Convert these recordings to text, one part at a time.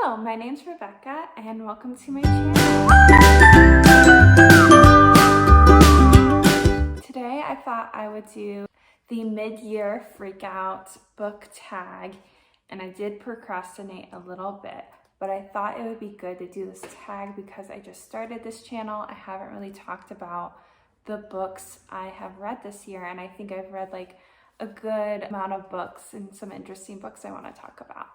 Hello, my name's Rebecca and welcome to my channel. Today I thought I would do the mid-year Freakout book tag, and I did procrastinate a little bit, but I thought it would be good to do this tag because I just started this channel. I haven't really talked about the books I have read this year, and I think I've read like a good amount of books and some interesting books I want to talk about.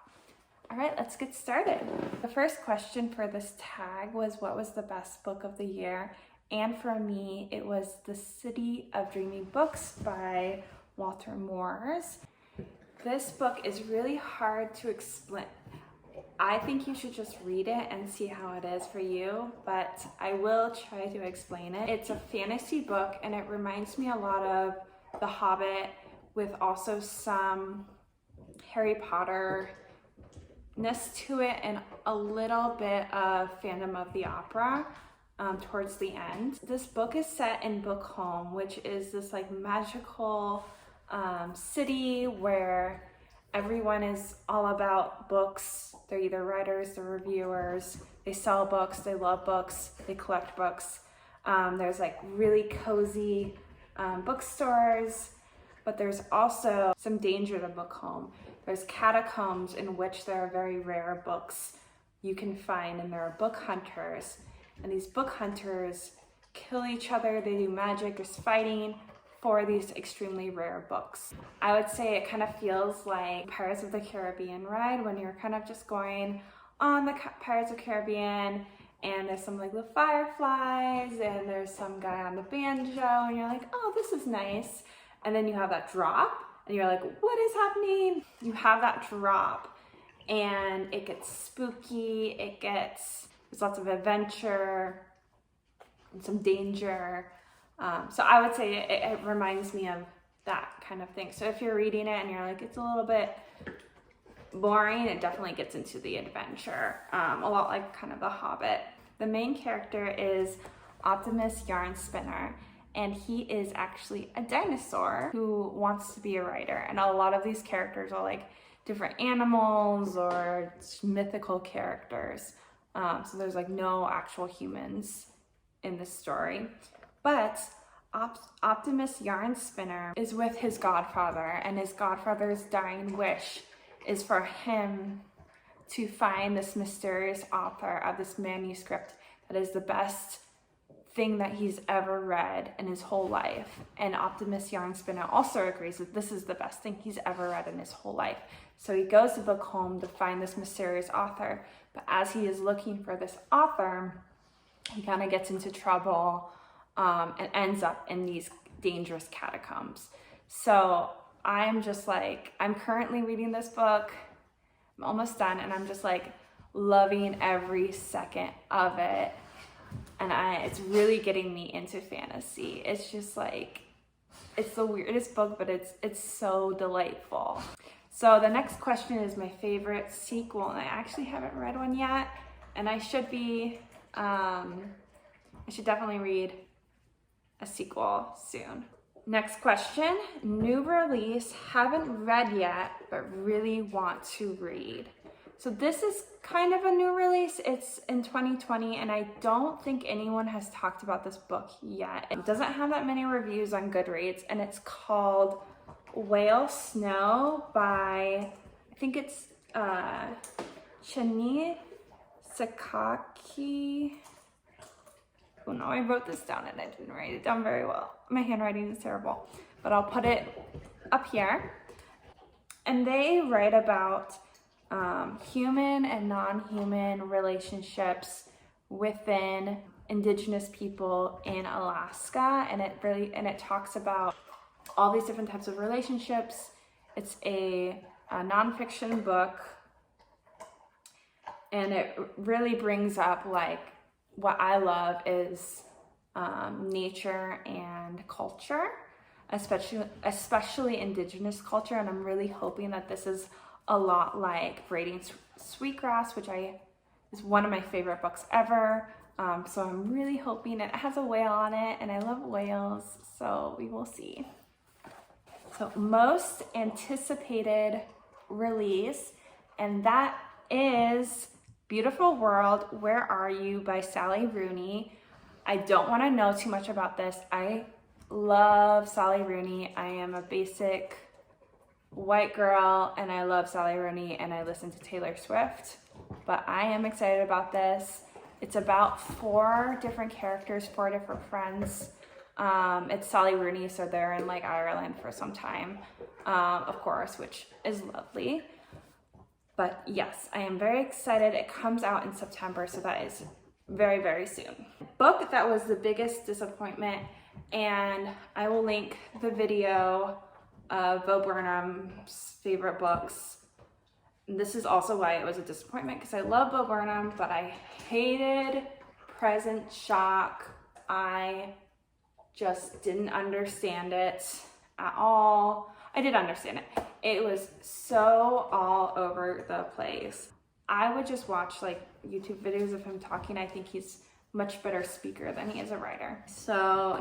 All right, let's get started. The first question for this tag was, what was the best book of the year? And for me, it was The City of Dreaming Books by Walter Moores. This book is really hard to explain. I think you should just read it and see how it is for you, but I will try to explain it. It's a fantasy book and it reminds me a lot of The Hobbit with also some Harry Potter-ness to it and a little bit of Phantom of the Opera towards the end. This book is set in Bookholm, which is this like magical city where everyone is all about books. They're either writers, they're reviewers, they sell books, they love books, they collect books. There's like really cozy bookstores, but there's also some danger to Bookholm. There's catacombs in which there are very rare books you can find, and there are book hunters. And these book hunters kill each other, they do magic, there's fighting for these extremely rare books. I would say it kind of feels like Pirates of the Caribbean ride when you're kind of just going on the Pirates of the Caribbean and there's some like the fireflies and there's some guy on the banjo and you're like, oh, this is nice. And then you have that drop and you're like, what is happening? You have that drop and it gets spooky, there's lots of adventure and some danger. So I would say it reminds me of that kind of thing. So if you're reading it and you're like, it's a little bit boring, it definitely gets into the adventure, a lot like kind of The Hobbit. The main character is Optimus Yarn Spinner, and he is actually a dinosaur who wants to be a writer. And a lot of these characters are like different animals or mythical characters. So there's like no actual humans in this story. But Optimus Yarn Spinner is with his godfather, and his godfather's dying wish is for him to find this mysterious author of this manuscript that is the best thing that he's ever read in his whole life. And Optimus Yarn Spinner also agrees that this is the best thing he's ever read in his whole life. So he goes to Bookholm to find this mysterious author, but as he is looking for this author, he kind of gets into trouble and ends up in these dangerous catacombs. So I'm just like, I'm currently reading this book, I'm almost done, and I'm just like loving every second of it. And it's really getting me into fantasy. It's just like, it's the weirdest book, but it's so delightful. So the next question is my favorite sequel, and I actually haven't read one yet, and I should definitely read a sequel soon. Next question, new release, haven't read yet, but really want to read. So this is kind of a new release. It's in 2020, and I don't think anyone has talked about this book yet. It doesn't have that many reviews on Goodreads, and it's called Whale Snow by, I think it's Chini Sakaki. Oh no, I wrote this down and I didn't write it down very well. My handwriting is terrible, but I'll put it up here. And they write about human and non-human relationships within Indigenous people in Alaska, and it talks about all these different types of relationships. It's a nonfiction book, and it really brings up like what I love is nature and culture, especially Indigenous culture, and I'm really hoping that this is a lot like Braiding Sweetgrass, which is one of my favorite books ever. So I'm really hoping it has a whale on it, and I love whales, so we will see. So most anticipated release, and that is Beautiful World, Where Are You by Sally Rooney. I don't want to know too much about this. I love Sally Rooney. I am a basic white girl and I love Sally Rooney and I listen to Taylor Swift, but I am excited about this. It's about 4 different characters, 4 different friends. It's Sally Rooney, so they're in like Ireland for some time, of course, which is lovely. But yes, I am very excited. It comes out in September, so that is very, very soon. Book that was the biggest disappointment, and I will link the video of Bo Burnham's favorite books. And this is also why it was a disappointment, because I love Bo Burnham, but I hated Present Shock. I just didn't understand it at all. I did understand it. It was so all over the place. I would just watch like YouTube videos of him talking. I think he's much better speaker than he is a writer. So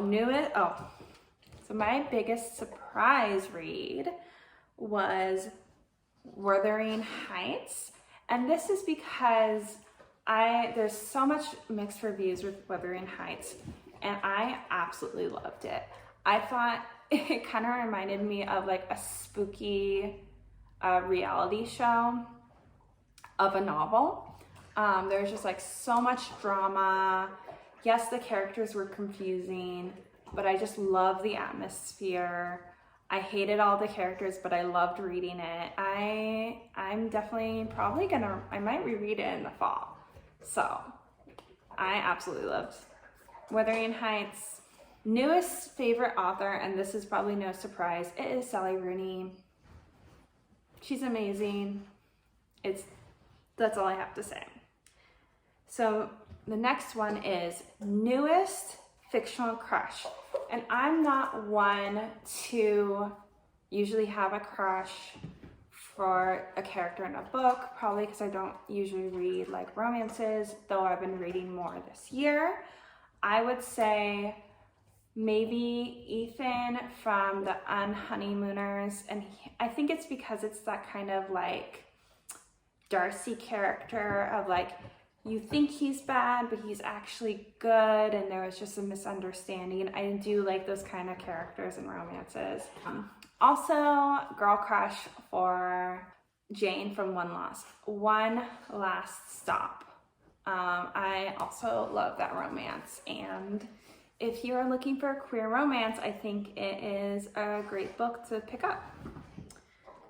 my biggest surprise read was Wuthering Heights. And this is because there's so much mixed reviews with Wuthering Heights, and I absolutely loved it. I thought it kind of reminded me of like a spooky reality show of a novel. There's just like so much drama. Yes, the characters were confusing, but I just love the atmosphere. I hated all the characters, but I loved reading it. I'm definitely I might reread it in the fall. So I absolutely loved Wuthering Heights. Newest favorite author, and this is probably no surprise, it is Sally Rooney. She's amazing. That's all I have to say. So the next one is newest fictional crush. And I'm not one to usually have a crush for a character in a book, probably because I don't usually read like romances, though I've been reading more this year. I would say maybe Ethan from the Unhoneymooners, and I think it's because it's that kind of like Darcy character of like, you think he's bad, but he's actually good, and there was just a misunderstanding. I do like those kind of characters in romances. Also, girl crush for Jane from One Last Stop. I also love that romance, and if you are looking for a queer romance, I think it is a great book to pick up.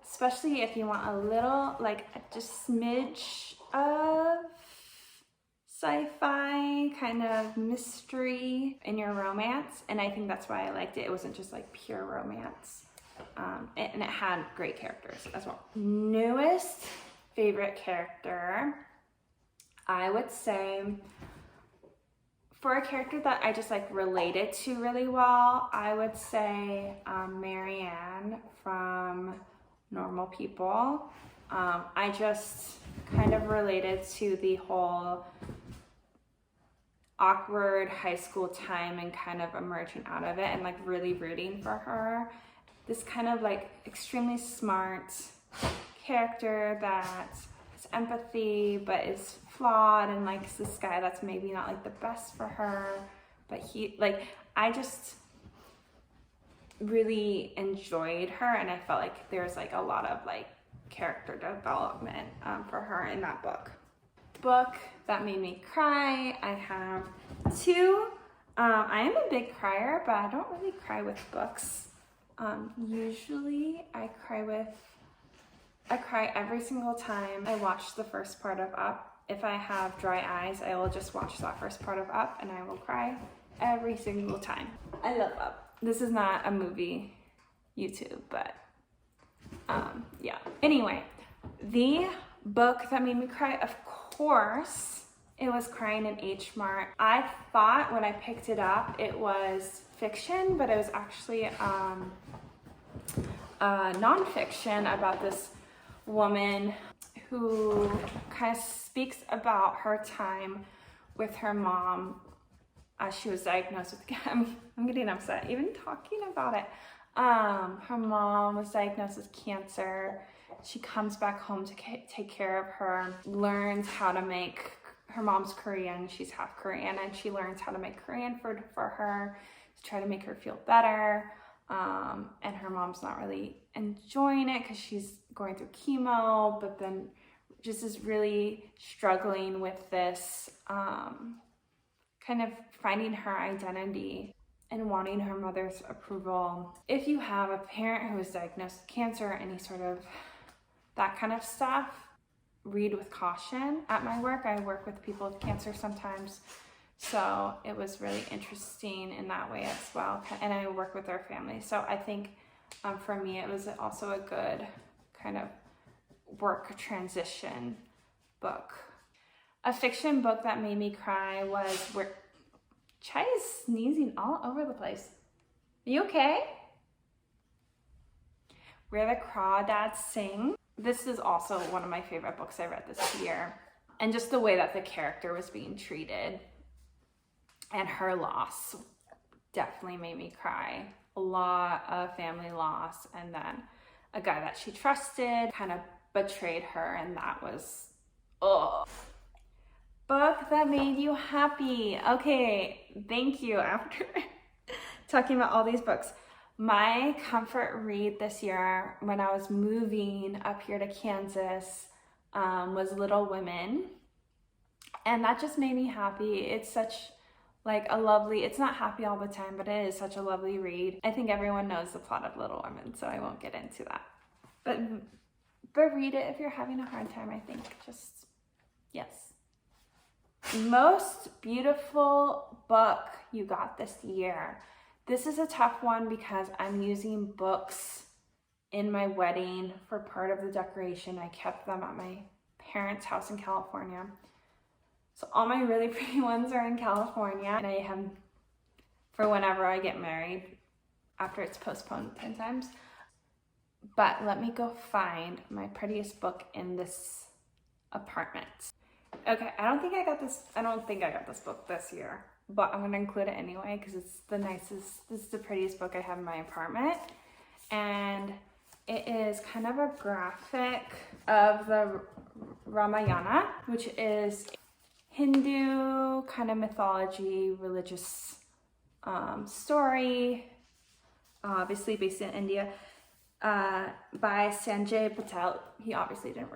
Especially if you want a little, like just smidge of sci-fi kind of mystery in your romance. And I think that's why I liked it. It wasn't just like pure romance. And it had great characters as well. Newest favorite character, I would say, for a character that I just like related to really well, I would say Marianne from Normal People. I just kind of related to the whole awkward high school time and kind of emerging out of it and like really rooting for her. This kind of like extremely smart character that has empathy but is flawed and likes this guy that's maybe not like the best for her, but I just really enjoyed her, and I felt like there's like a lot of like character development for her in that book. Book that made me cry, I have 2. I am a big crier, but I don't really cry with books. Usually I cry every single time I watch the first part of Up. If I have dry eyes, I will just watch that first part of Up and I will cry every single time. I love Up. This is not a movie YouTube, but yeah. Anyway, the book that made me cry, of course, it was Crying in H Mart. I thought when I picked it up it was fiction, but it was actually nonfiction about this woman who kind of speaks about her time with her mom as she was diagnosed with I'm getting upset even talking about it. Her mom was diagnosed with cancer, She comes back home to take care of her, learns how to make, her mom's Korean, she's half Korean, and she learns how to make Korean food for her to try to make her feel better. And her mom's not really enjoying it because she's going through chemo, but then just is really struggling with this, kind of finding her identity and wanting her mother's approval. If you have a parent who is diagnosed with cancer or any sort of that kind of stuff, read with caution. At my work, I work with people with cancer sometimes, so it was really interesting in that way as well. And I work with their family, so I think for me, it was also a good kind of work transition book. A fiction book that made me cry was where Chai is sneezing all over the place. Are you okay? Where the Crawdads Sing. This is also one of my favorite books I read this year. And just the way that the character was being treated and her loss definitely made me cry. A lot of family loss, and then a guy that she trusted kind of betrayed her, and that was, oh. Book that made you happy. Okay, thank you. After talking about all these books, my comfort read this year when I was moving up here to Kansas was Little Women, and that just made me happy. It's such like a lovely, it's not happy all the time, but it is such a lovely read. I think everyone knows the plot of Little Women, so I won't get into that. But read it if you're having a hard time, I think. Just, yes. Most beautiful book you got this year. This is a tough one because I'm using books in my wedding for part of the decoration. I kept them at my parents' house in California. So all my really pretty ones are in California, and I have for whenever I get married after it's postponed 10 times. But let me go find my prettiest book in this apartment. Okay, I don't think I got this book this year, but I'm gonna include it anyway because it's the nicest, this is the prettiest book I have in my apartment. And it is kind of a graphic of the Ramayana, which is Hindu kind of mythology, religious story, obviously based in India, by Sanjay Patel. He obviously didn't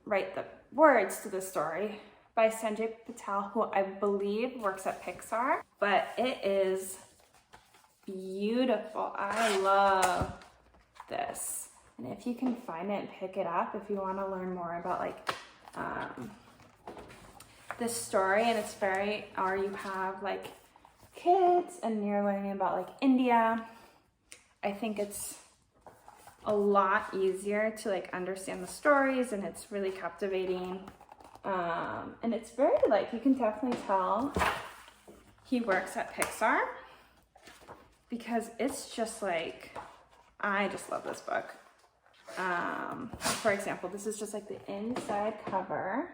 write the words to the story, by Sanjay Patel, who I believe works at Pixar, but it is beautiful. I love this. And if you can find it, pick it up if you want to learn more about like this story. And it's very, or you have like kids and you're learning about like India. I think it's a lot easier to like understand the stories, and it's really captivating. And it's very like, you can definitely tell he works at Pixar because it's just like, I just love this book. For example, this is just like the inside cover,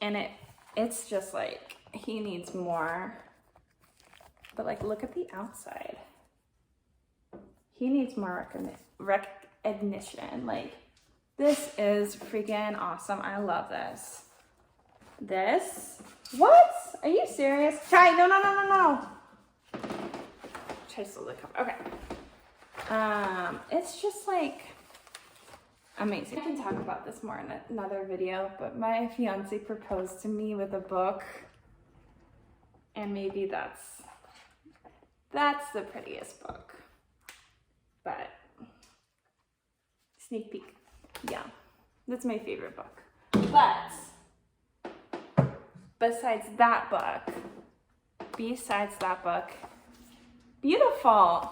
and it's just like, he needs more, but like, look at the outside. He needs more recognition. Like, this is freaking awesome. I love this. This, what? Are you serious? Chai, no. Chai still the cover. Okay. It's just like amazing. I can talk about this more in another video, but my fiance proposed to me with a book, and maybe that's the prettiest book. But sneak peek, yeah, that's my favorite book. But besides that book, beautiful,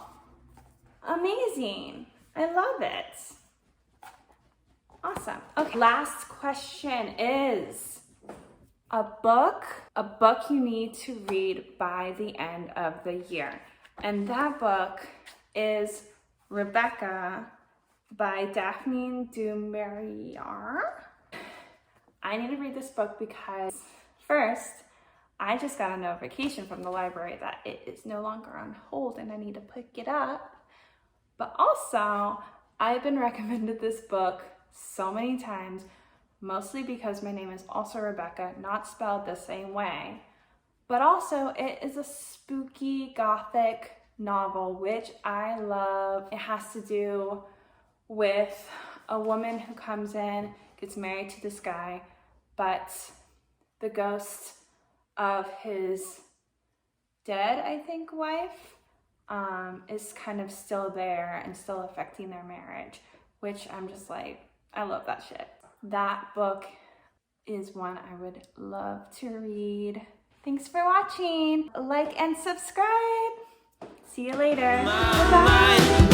amazing, I love it. Awesome. Okay, last question is a book you need to read by the end of the year. And that book is Rebecca by Daphne du Maurier. I need to read this book because first, I just got a notification from the library that it is no longer on hold and I need to pick it up. But also, I've been recommended this book so many times, mostly because my name is also Rebecca, not spelled the same way, but also it is a spooky gothic novel, which I love. It has to do with a woman who comes in, gets married to this guy, but the ghost of his dead, I think, wife is kind of still there and still affecting their marriage, which I'm just like, I love that shit. That book is one I would love to read. Thanks for watching. Like and subscribe. See you later. Bye-bye.